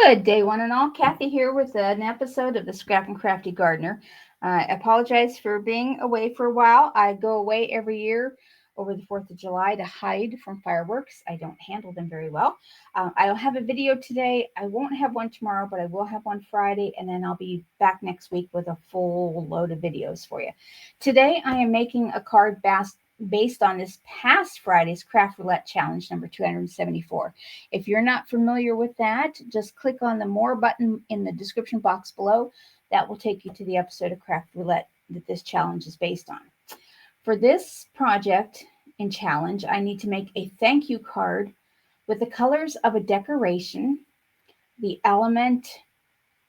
Good day, one and all. Kathy here with an episode of the Scrap and Crafty Gardener. I apologize for being away for a while. I go away every year over the 4th of July to hide from fireworks. I don't handle them very well. I don't have a video today. I won't have one tomorrow, but I will have one Friday, and then I'll be back next week with a full load of videos for you. Today, I am making a card based on this past Friday's Craft Roulette Challenge number 274. If you're not familiar with that, just click on the More button in the description box below. That will take you to the episode of Craft Roulette that this challenge is based on. For this project and challenge, I need to make a thank you card with the colors of a decoration. The element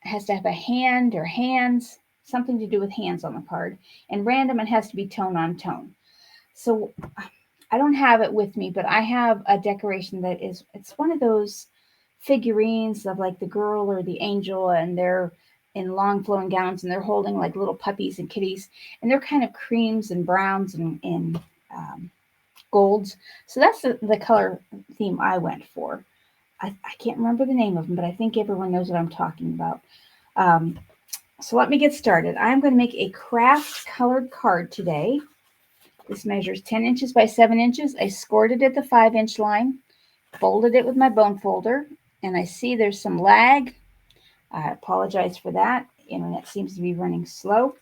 has to have a hand or hands, something to do with hands on the card, and random, it has to be tone on tone. So I don't have it with me, but I have a decoration that it's one of those figurines of like the girl or the angel, and they're in long flowing gowns, and they're holding like little puppies and kitties, and they're kind of creams and browns and golds. So that's the color theme I went for. I can't remember the name of them, but I think everyone knows what I'm talking about. So let me get started. I'm going to make a Kraft colored card today. This measures 10 inches by 7 inches. I scored it at the 5-inch line, folded it with my bone folder, and I see there's some lag. I apologize for that. Internet seems to be running slow.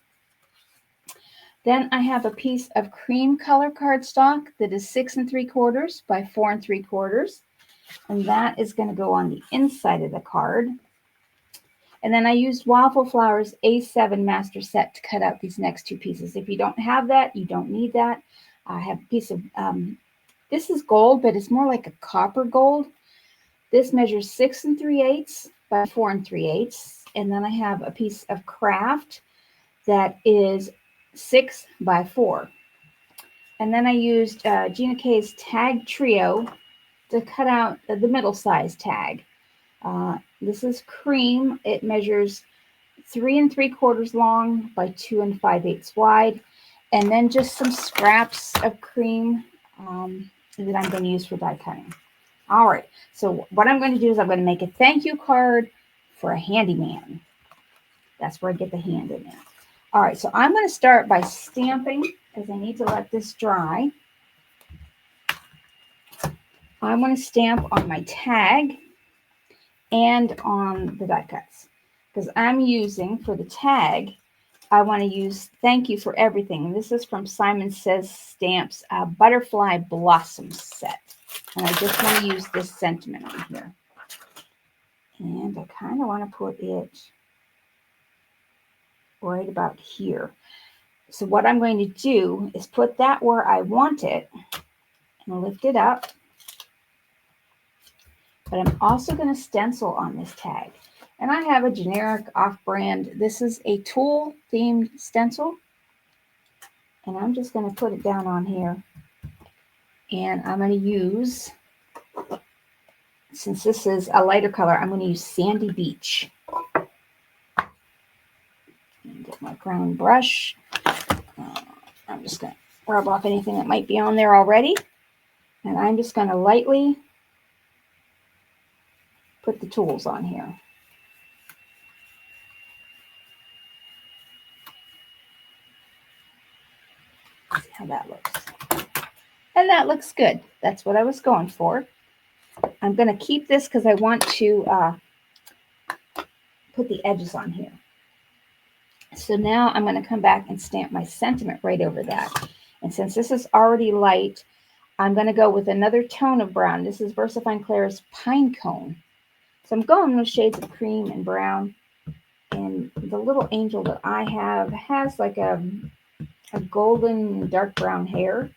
Then I have a piece of cream color cardstock that is 6 3/4 by 4 3/4, and that is going to go on the inside of the card. And then I used Waffle Flower's A7 master set to cut out these next two pieces. If you don't have that, you don't need that. I have a piece of, this is gold, but it's more like a copper gold. This measures 6 3/8 by 4 3/8. And then I have a piece of Kraft that is 6 by 4. And then I used GinaK's Tag Trio to cut out the middle size tag. This is cream. It measures 3 3/4 long by 2 5/8 wide. And then just some scraps of cream that I'm going to use for die cutting. All right. So what I'm going to do is I'm going to make a thank you card for a handyman. That's where I get the hand in there. All right. So I'm going to start by stamping because I need to let this dry. I'm going to stamp on my tag and on the die cuts, because I'm using for the tag, I want to use thank you for everything. And this is from Simon Says Stamps Butterfly Blossom set, and I just want to use this sentiment on here, and I kind of want to put it right about here. So what I'm going to do is put that where I want it and lift it up. But I'm also going to stencil on this tag. And I have a generic off-brand. This is a tool-themed stencil. And I'm just going to put it down on here. And I'm going to use, since this is a lighter color, I'm going to use Sandy Beach. And get my ground brush. I'm just going to rub off anything that might be on there already. And I'm just going to lightly put the tools on here. See how that looks. And that looks good. That's what I was going for. I'm going to keep this because I want to put the edges on here. So now I'm going to come back and stamp my sentiment right over that. And since this is already light, I'm going to go with another tone of brown. This is VersaFine Claire's Pine Cone. So I'm going with shades of cream and brown. And the little angel that I have has like a golden dark brown hair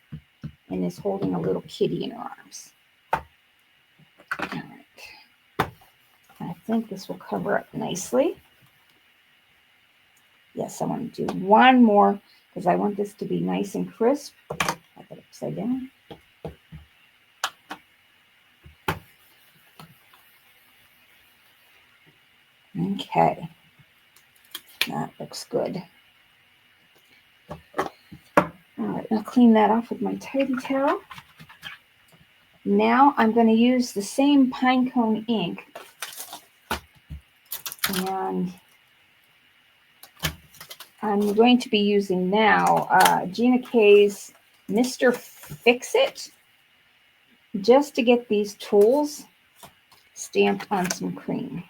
and is holding a little kitty in her arms. All right. I think this will cover up nicely. Yes, I want to do one more because I want this to be nice and crisp. I'll put it upside down. Okay, that looks good. All right, I'll clean that off with my tidy towel. Now I'm going to use the same pine cone ink And I'm going to be using now GinaK's Mr. Fix-It just to get these tools stamped on some cream.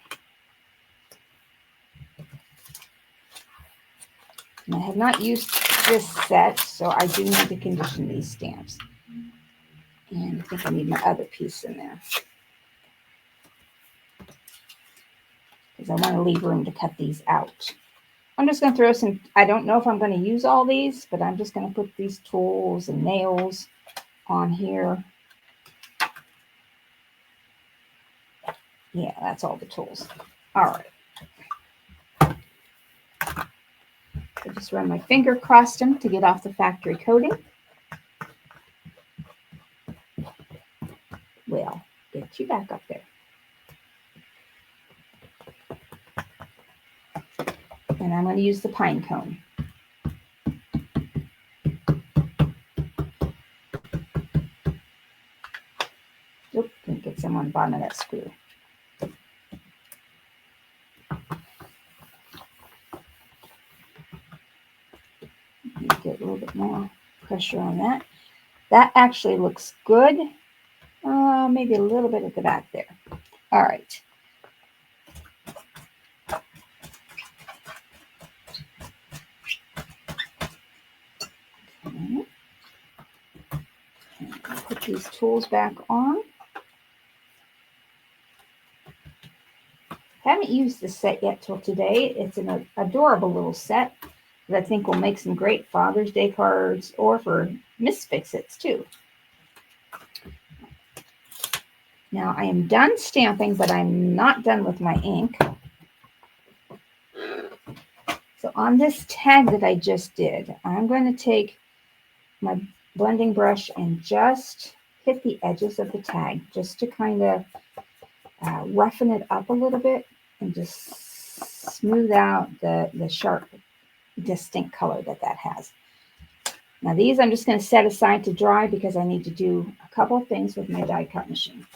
And I have not used this set, so I do need to condition these stamps. And I think I need my other piece in there, because I want to leave room to cut these out. I'm just going to throw some, I don't know if I'm going to use all these, but I'm just going to put these tools and nails on here. Yeah, that's all the tools. All right. I just run my finger across them to get off the factory coating. Well, get you back up there. And I'm going to use the pine cone. Oop, didn't get some on the bottom of that screw. Get a little bit more pressure on that. That actually looks good. Maybe a little bit at the back there. All right. Okay. Put these tools back on. Haven't used this set yet till today. It's an adorable little set that I think will make some great Father's Day cards or for Misfix-Its too. Now I am done stamping, but I'm not done with my ink. So on this tag that I just did, I'm going to take my blending brush and just hit the edges of the tag just to kind of roughen it up a little bit and just smooth out the sharp, distinct color that has. Now these I'm just going to set aside to dry because I need to do a couple of things with my die cut machine.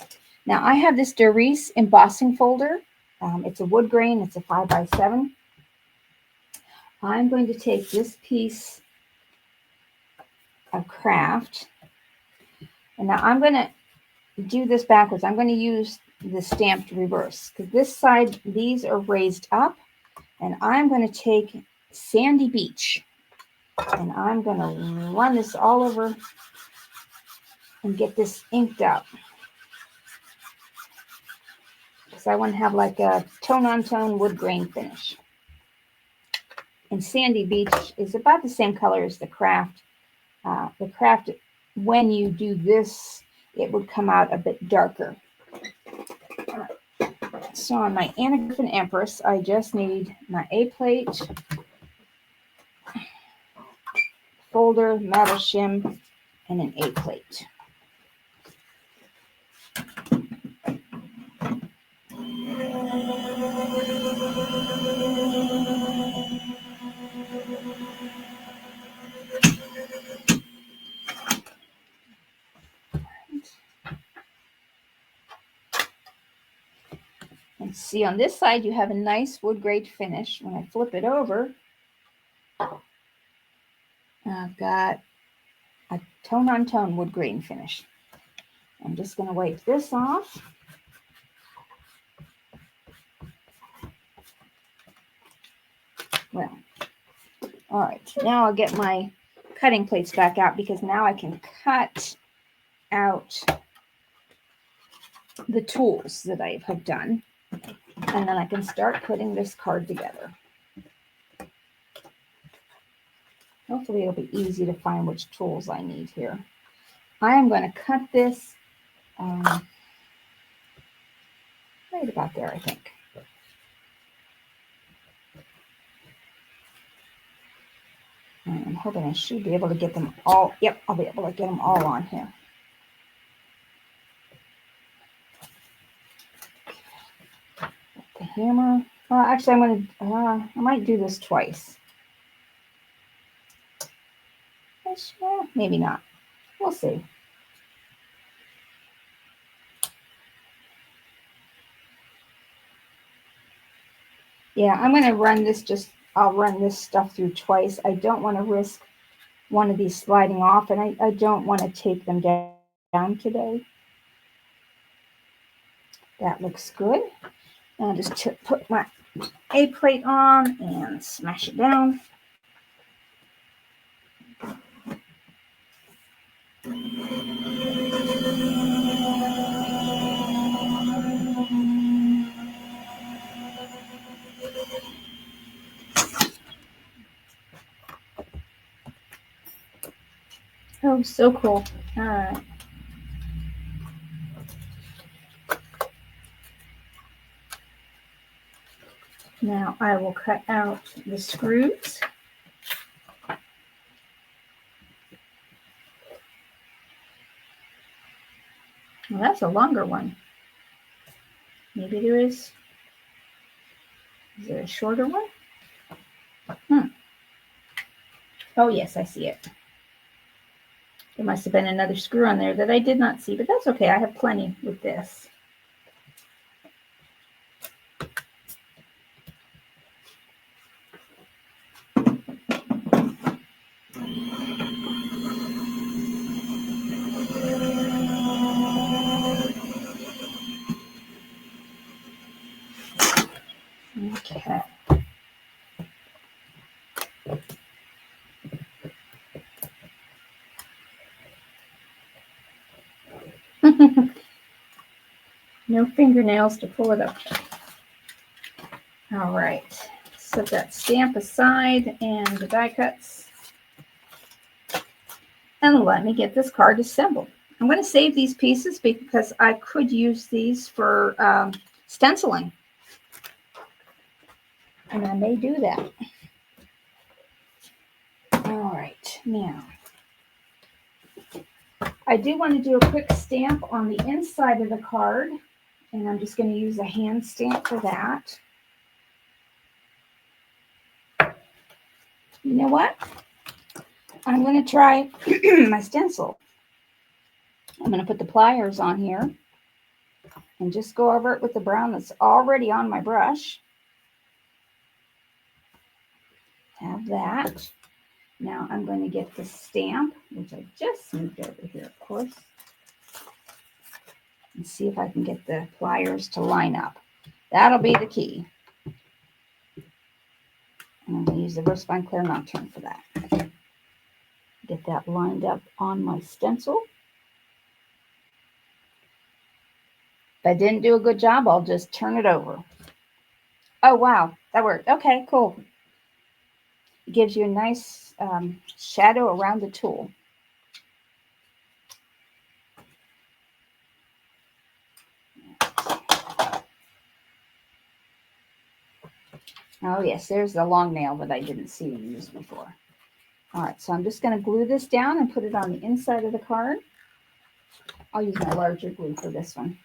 Now I have this Doris embossing folder. It's a wood grain. It's a 5x7. I'm going to take this piece of Kraft, and now I'm going to do this backwards. I'm going to use the stamped reverse because this side, these are raised up, and I'm going to take Sandy Beach and I'm going to run this all over and get this inked up. So I want to have like a tone-on-tone wood grain finish. And Sandy Beach is about the same color as the Kraft. The Kraft, when you do this, it would come out a bit darker. So on my Anna Griffin Empress, I just need my A plate, folder, metal shim, and an A plate. And see, on this side, you have a nice wood grade finish. When I flip it over, I've got a tone-on-tone wood grain finish. I'm just going to wipe this off. Well, all right. Now I'll get my cutting plates back out because now I can cut out the tools that I have done. And then I can start putting this card together. Hopefully it'll be easy to find which tools I need here. I am going to cut this right about there, I think. And I'm hoping I should be able to get them all. Yep, I'll be able to get them all on here. The hammer. Well, actually, I'm going to, I might do this twice. Maybe not. We'll see. Yeah, I'm going to run this I'll run this stuff through twice. I don't want to risk one of these sliding off, and I don't want to tape them down today. That looks good. I'll just put my A plate on and smash it down. Oh, so cool. All right. Now I will cut out the screws. Well, that's a longer one. Maybe there is there a shorter one? Oh, yes, I see it. There must have been another screw on there that I did not see, but that's okay. I have plenty with this. Okay. No fingernails to pull it up. All right. Set that stamp aside and the die cuts. And let me get this card assembled. I'm going to save these pieces because I could use these for stenciling. And I may do that. All right. Now, I do want to do a quick stamp on the inside of the card. And I'm just going to use a hand stamp for that. You know what? I'm going to try my stencil. I'm going to put the pliers on here and just go over it with the brown that's already on my brush. Have that. Now I'm going to get the stamp, which I just moved over here, of course, and see if I can get the pliers to line up. That'll be the key. And I'm going to use the Rose Fine Clear Nocturne for that. Get that lined up on my stencil. If I didn't do a good job, I'll just turn it over. Oh, wow, that worked. Okay, cool. It gives you a nice shadow around the tool. Oh, yes, there's the long nail that I didn't see and use before. All right, so I'm just going to glue this down and put it on the inside of the card. I'll use my larger glue for this one.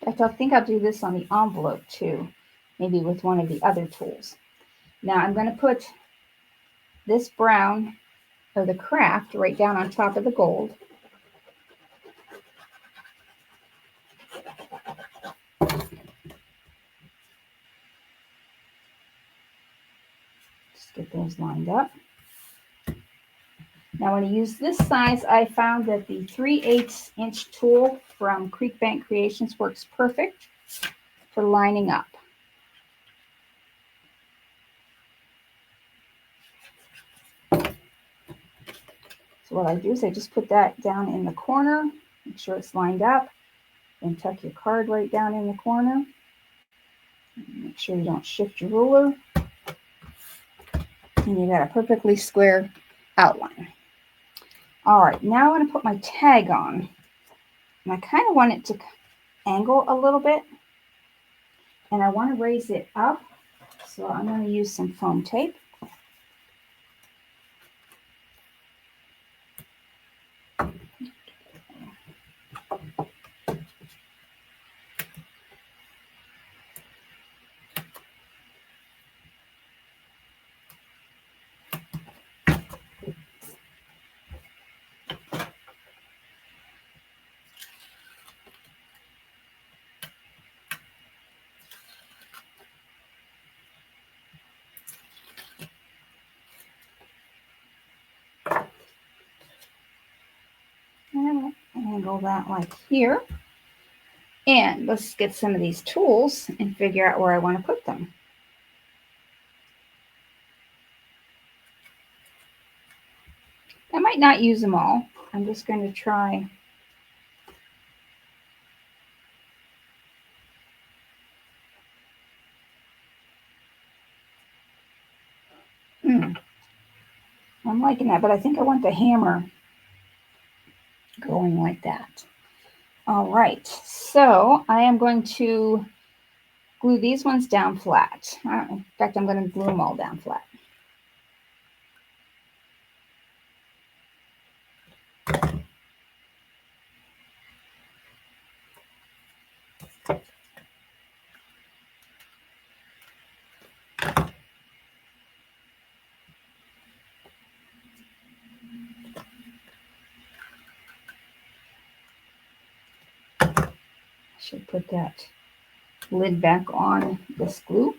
In fact, I think I'll do this on the envelope too, maybe with one of the other tools. Now I'm going to put this brown, or the Kraft, right down on top of the gold. Just get those lined up. Now when I use this size, I found that the 3/8 inch tool from Creek Creations works perfect for lining up. So what I do is I just put that down in the corner, make sure it's lined up, and tuck your card right down in the corner. Make sure you don't shift your ruler. And you got a perfectly square outline. All right, now I'm going to put my tag on. And I kind of want it to angle a little bit. And I want to raise it up. So I'm going to use some foam tape. angle that like here. And let's get some of these tools and figure out where I want to put them. I might not use them all. I'm just going to try. I'm liking that, but I think I want the hammer going like that. All right, so I am going to glue these ones down flat. In fact, I'm going to glue them all down flat. Should put that lid back on this glue.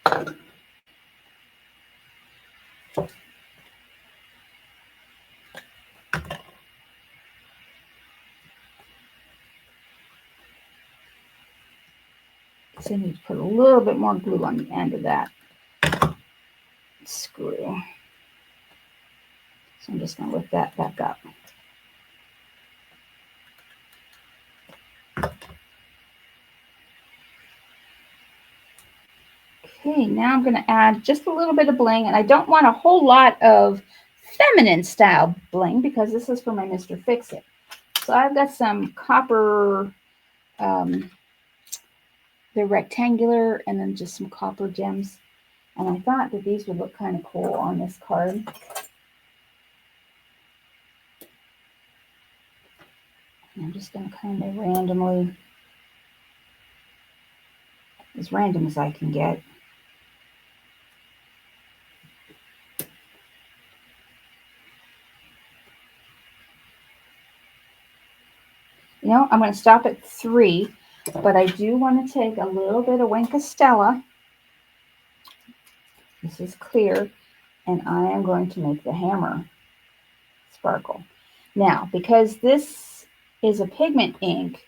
So I need to put a little bit more glue on the end of that screw. So I'm just going to lift that back up. Okay, now I'm going to add just a little bit of bling, and I don't want a whole lot of feminine style bling because this is for my Mr. Fix-It. So I've got some copper, they're rectangular, and then just some copper gems. And I thought that these would look kind of cool on this card. And I'm just going to kind of randomly, as random as I can get. You know, I'm going to stop at 3, but I do want to take a little bit of Wink of Stella. This is clear, and I am going to make the hammer sparkle. Now, because this is a pigment ink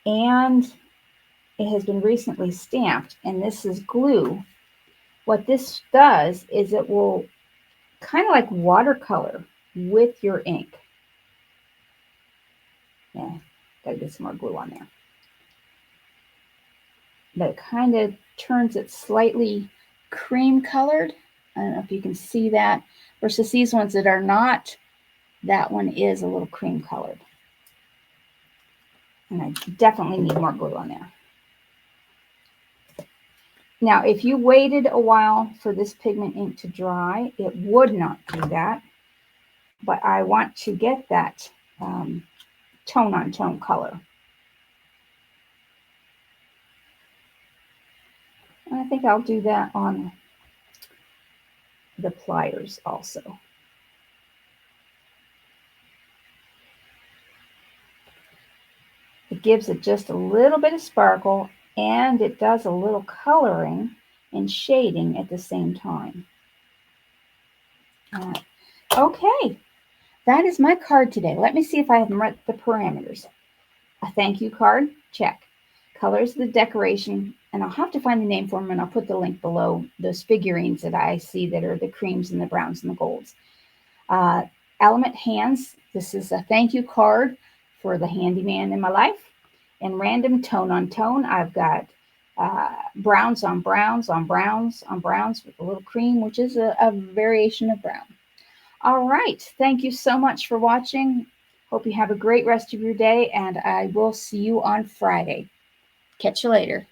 and it has been recently stamped, and this is glue, what this does is it will kind of like watercolor with your ink. Yeah, gotta get some more glue on there. But it kind of turns it slightly cream colored. I don't know if you can see that. Versus these ones that are not, that one is a little cream colored. And I definitely need more glue on there. Now, if you waited a while for this pigment ink to dry, it would not do that. But I want to get that tone-on-tone color. And I think I'll do that on the pliers also. It gives it just a little bit of sparkle, and it does a little coloring and shading at the same time. Okay, that is my card today. Let me see if I have met the parameters. A thank you card, check. Colors of the decoration, and I'll have to find the name for them, and I'll put the link below those figurines that I see that are the creams and the browns and the golds. Element hands, this is a thank you card for the handyman in my life. And random tone on tone, I've got browns on browns on browns on browns with a little cream, which is a variation of brown. All right, thank you so much for watching. Hope you have a great rest of your day, and I will see you on Friday. Catch you later.